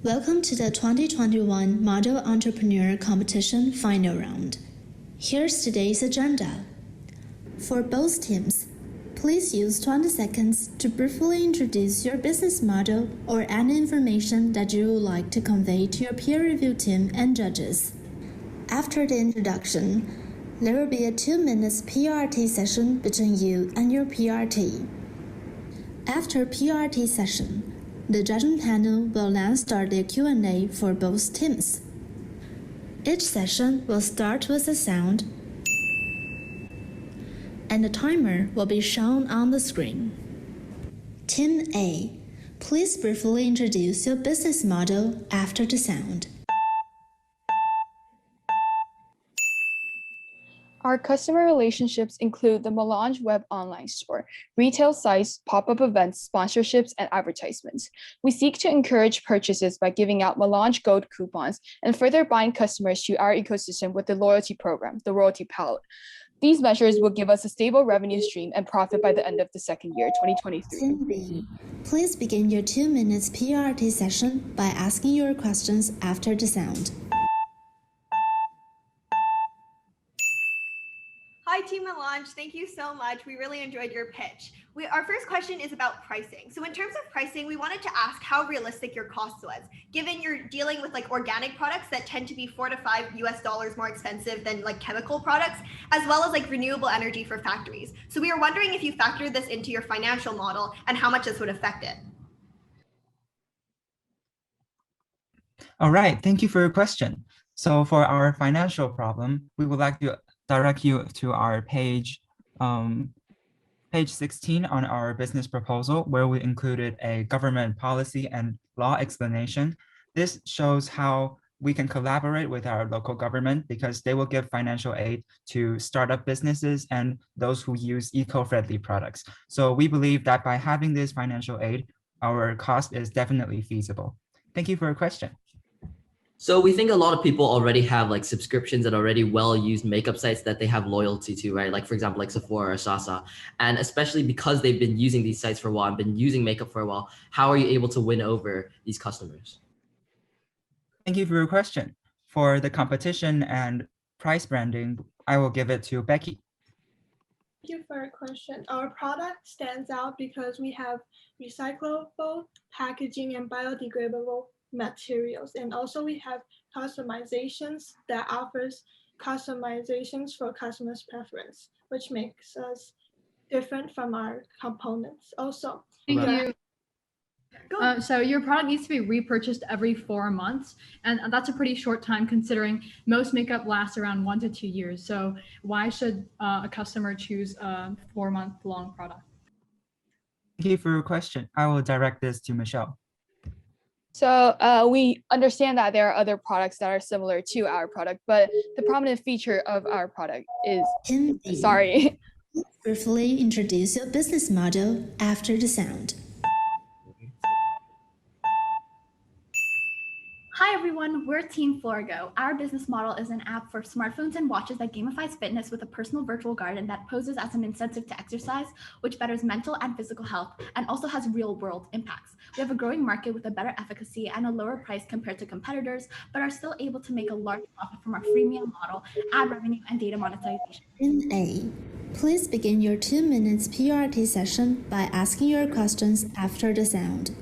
Welcome to the 2021 Model Entrepreneur Competition Final Round. Here's today's agenda. For both teams, please use 20 seconds to briefly introduce your business model or any information that you would like to convey to your peer review team and judges. After the introduction, there will be a 2-minute PRT session between you and your PRT. After PRT session, the judging panel will then start their Q&A for both teams. Each session will start with a sound, and the timer will be shown on the screen. Team A, please briefly introduce your business model after the sound. Our customer relationships include the Melange web online store, retail sites, pop-up events, sponsorships, and advertisements. We seek to encourage purchases by giving out Melange Gold coupons and further bind customers to our ecosystem with the loyalty program, the Royalty Palette. These measures will give us a stable revenue stream and profit by the end of the second year, 2023. Team B, please begin your 2-minute PRT session by asking your questions after the sound. Hi, Team Melange. Thank you so much. We really enjoyed your pitch. Our first question is about pricing. So in terms of pricing, we wanted to ask how realistic your cost was, given you're dealing with like organic products that tend to be $4 to $5 more expensive than like chemical products, as well as like renewable energy for factories. So we were wondering if you factored this into your financial model and how much this would affect it. All right, thank you for your question. So for our financial problem, we would like to direct you to our page 16 on our business proposal, where we included a government policy and law explanation. This shows how we can collaborate with our local government because they will give financial aid to startup businesses and those who use eco-friendly products. So we believe that by having this financial aid, our cost is definitely feasible. Thank you for your question. So we think a lot of people already have like subscriptions and already well-used makeup sites that they have loyalty to, right? Like for example, like Sephora or Sasa. And especially because they've been using these sites for a while and been using makeup for a while, how are you able to win over these customers? Thank you for your question. For the competition and price branding, I will give it to Becky. Thank you for your question. Our product stands out because we have recyclable packaging and biodegradable materials, and also we have customizations that offers customizations for customers' preference, which makes us different from our components. Also, thank you. So your product needs to be repurchased every 4 months, and that's a pretty short time considering most makeup lasts around 1 to 2 years. So why should a customer choose a 4-month-long product? Thank you for your question. I will direct this to Michelle. So we understand that there are other products that are similar to our product, but the prominent feature of our product is, sorry. Briefly introduce your business model after the sound. Hi everyone, we're Team Florgo. Our business model is an app for smartphones and watches that gamifies fitness with a personal virtual garden that poses as an incentive to exercise, which betters mental and physical health and also has real-world impacts. We have a growing market with a better efficacy and a lower price compared to competitors, but are still able to make a large profit from our freemium model, ad revenue, and data monetization. Team A, please begin your 2-minute PRT session by asking your questions after the sound.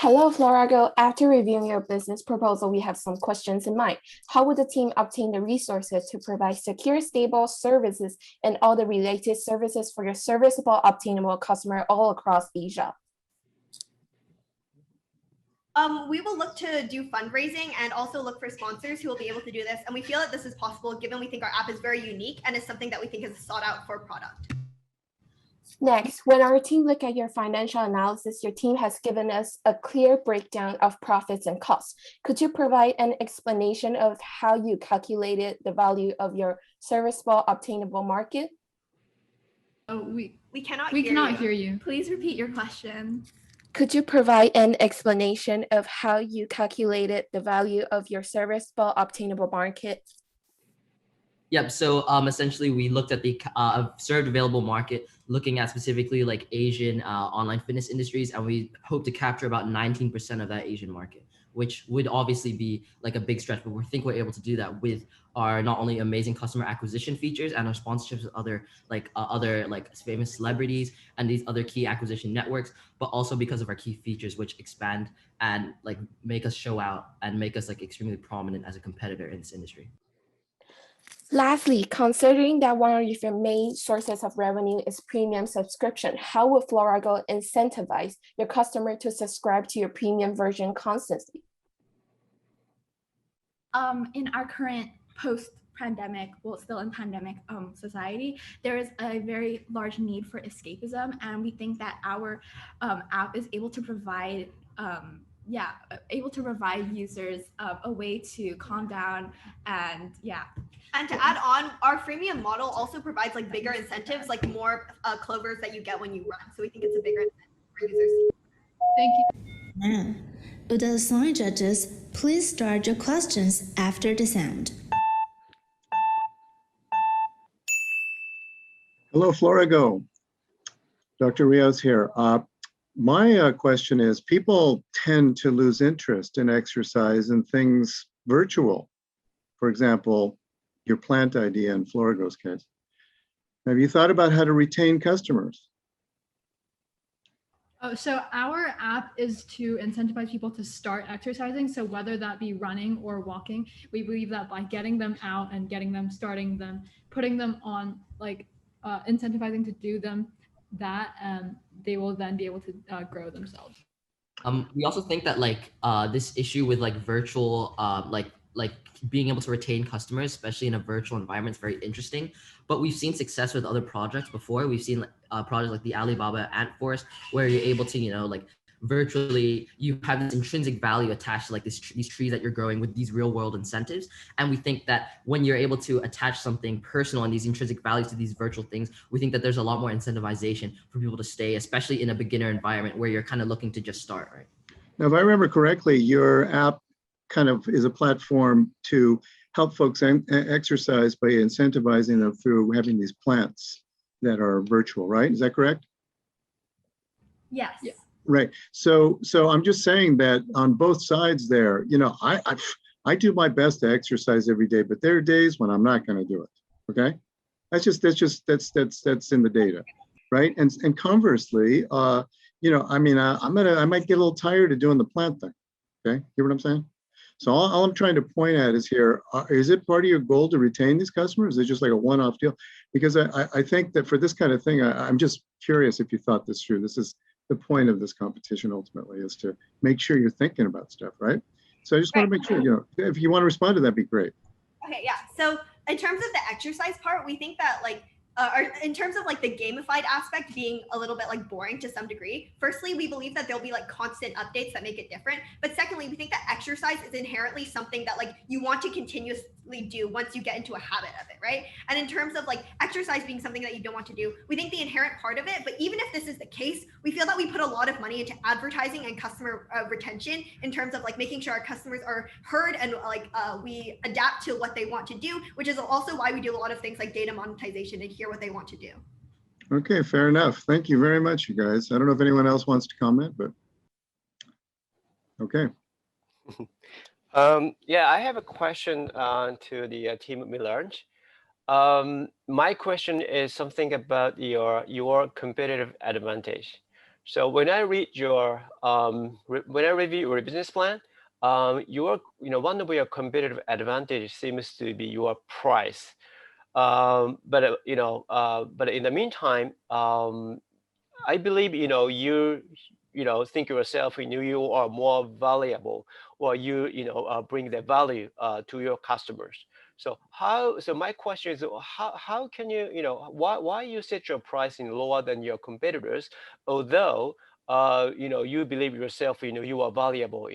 Hello, Florgo. After reviewing your business proposal, we have some questions in mind. How would the team obtain the resources to provide secure, stable services and all the related services for your serviceable, obtainable customer all across Asia? We will look to do fundraising and also look for sponsors who will be able to do this. And we feel that this is possible given we think our app is very unique and is something that we think is a sought out for product. Next, when our team look at your financial analysis, your team has given us a clear breakdown of profits and costs. Could you provide an explanation of how you calculated the value of your serviceable obtainable market? Oh, we cannot hear you. Please repeat your question. Could you provide an explanation of how you calculated the value of your serviceable obtainable market? Yep. So essentially, we looked at the served available market, looking at specifically like Asian online fitness industries, and we hope to capture about 19% of that Asian market, which would obviously be like a big stretch, but we think we're able to do that with our not only amazing customer acquisition features and our sponsorships with other famous celebrities and these other key acquisition networks, but also because of our key features, which expand and like make us show out and make us like extremely prominent as a competitor in this industry. Lastly, considering that one of your main sources of revenue is premium subscription, how would Florago incentivize your customer to subscribe to your premium version constantly? In our current post-pandemic, well, still in pandemic society, there is a very large need for escapism, and we think that our app is able to provide users a way to calm down and And to add on, our freemium model also provides like bigger incentives, like more clovers that you get when you run. So we think it's a bigger incentive for users. Thank you. Now, would the assigned judges please start your questions after the sound? Hello, Florago. Dr. Rios here. My question is, people tend to lose interest in exercise and things virtual. For example, your plant idea in Florago's case. Have you thought about how to retain customers? Oh, so our app is to incentivize people to start exercising. So whether that be running or walking, we believe that by getting them out and getting them, starting them, putting them on, like incentivizing to do them, that they will then be able to grow themselves. We also think that this issue with like virtual like being able to retain customers, especially in a virtual environment, is very interesting. But we've seen success with other projects before. We've seen projects like the Alibaba Ant Forest, where you're able to, virtually, you have this intrinsic value attached to like these trees that you're growing with these real world incentives. And we think that when you're able to attach something personal and these intrinsic values to these virtual things, we think that there's a lot more incentivization for people to stay, especially in a beginner environment where you're kind of looking to just start, right? Now, if I remember correctly, your app kind of is a platform to help folks exercise by incentivizing them through having these plants that are virtual, right? Is that correct? Yes. Yeah. Right. So I'm just saying that on both sides there, I do my best to exercise every day, but there are days when I'm not going to do it. Okay. That's in the data, right? And conversely, I might get a little tired of doing the plant thing. Okay. Hear what I'm saying? So all I'm trying to point at is here, is it part of your goal to retain these customers? Is it just like a one-off deal? Because I think that for this kind of thing, I'm just curious if you thought this through. This is the point of this competition ultimately, is to make sure you're thinking about stuff, right? So I just want to make sure, if you want to respond to that, be great. Okay, yeah. So in terms of the exercise part, we think that in terms of like the gamified aspect being a little bit like boring to some degree, firstly, we believe that there'll be like constant updates that make it different. But secondly, we think that exercise is inherently something that like you want to continuously do once you get into a habit of it, right? And in terms of like exercise being something that you don't want to do, we think the inherent part of it, but even if this is the case, we feel that we put a lot of money into advertising and customer retention in terms of like making sure our customers are heard and we adapt to what they want to do, which is also why we do a lot of things like data monetization and hear what they want to do. Okay, fair enough. Thank you very much, you guys. I don't know if anyone else wants to comment, but okay. Yeah, I have a question to the team at Melange. My question is something about your competitive advantage. So when I read your when I review your business plan, one of your competitive advantage seems to be your price. But in the meantime, I believe you think yourself, you are more valuable, or you bring the value to your customers. So my question is, how can why you set your pricing lower than your competitors, although you believe yourself, you are valuable,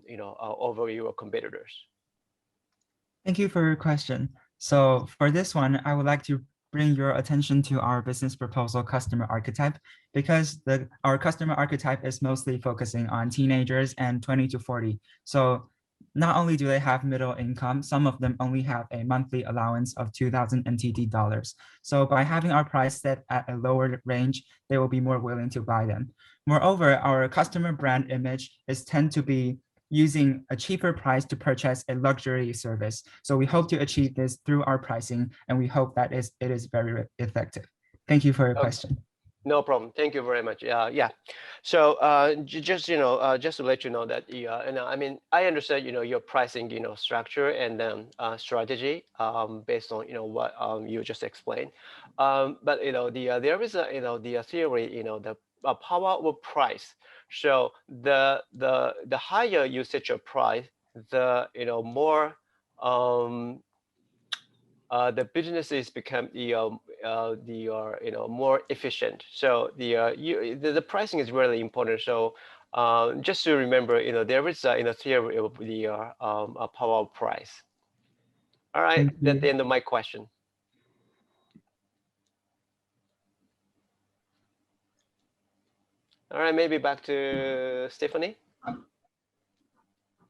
over your competitors? Thank you for your question. So for this one, I would like to bring your attention to our business proposal customer archetype, because our customer archetype is mostly focusing on teenagers and 20 to 40. So not only do they have middle income, some of them only have a monthly allowance of 2,000 NTD dollars. So by having our price set at a lower range, they will be more willing to buy them. Moreover, our customer brand image is tend to be using a cheaper price to purchase a luxury service. So we hope to achieve this through our pricing, and we hope that it is very effective. Thank you for your question. No problem. Thank you very much. Yeah. So just just to let you know that I mean, I understand your pricing structure and strategy based on what you just explained. But there is a the theory the power of price. So the higher you set your price, the more the businesses become more efficient. So the pricing is really important. So just to remember, there is theory of the power of price. All right, that's the end of my question. All right, maybe back to Stephanie.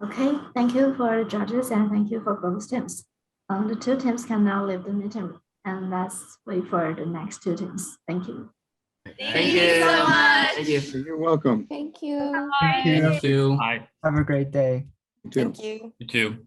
Okay, thank you for the judges and thank you for both teams. The two teams can now leave the meeting and let's wait for the next two teams. Thank you. Thank you so much. Thank you. You're welcome. Thank you. Thank you. Thank you. Bye. Have a great day. You too. Thank you. You too.